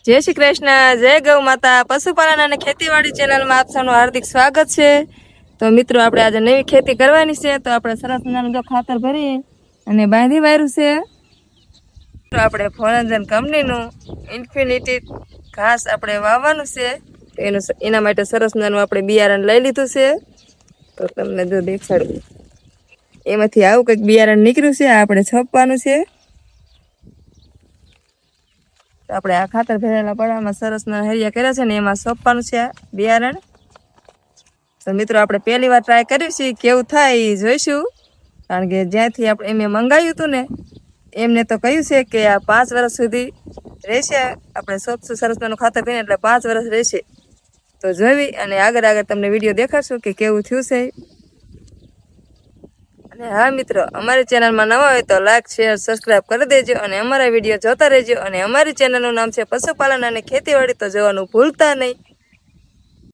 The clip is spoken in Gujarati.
જય શ્રી કૃષ્ણ, જય ગૌ માતા, પશુપાલન અને ખેતીવાડી ચેનલમાં આપ સૌનું હાર્દિક સ્વાગત છે। તો મિત્રો આપણે આજે નવી ખેતી કરવાની છે, તો આપણે સરસ મજાનું જો ખાતર ભરી અને બાંધી વાર્યું છે। તો આપણે ફોરેન્ઝન કંપનીનું ઇન્ફિનિટી ઘાસ આપણે વાવવાનું છે, એના માટે સરસ મજાનું આપણે બિયારણ લઈ લીધું છે। તો તમને જો દેખાડું, એમાંથી આવું કંઈક બિયારણ નીકળ્યું છે, આપણે છપવાનું છે। આપણે આ ખાતર ભરેલા પડામાં સરસ હરિયા કર્યા છે ને એમાં સોંપવાનું છે બિયારણ। તો મિત્રો આપણે પહેલી વાર ટ્રાય કર્યું છે, કેવું થાય એ જોઈશું, કારણ કે જ્યાંથી આપણે એમ મંગાવ્યું હતું ને એમને તો કહ્યું છે કે આ 5 વર્ષ સુધી રહેશે, આપણે સોંપશું સરસ મજાનું ખાતર ભરીને એટલે 5 વર્ષ રહેશે। તો જોઈ અને આગળ તમને વિડીયો દેખાડશું કે કેવું થયું છે। અને હા મિત્રો, અમારી ચેનલમાં નવા હોય તો લાઈક શેર સબસ્ક્રાઈબ કરી દેજો અને અમારા વિડીયો જોતા રહેજો। અને અમારી ચેનલનું નામ છે પશુપાલન અને ખેતીવાડી, તો જોવાનું ભૂલતા નહીં।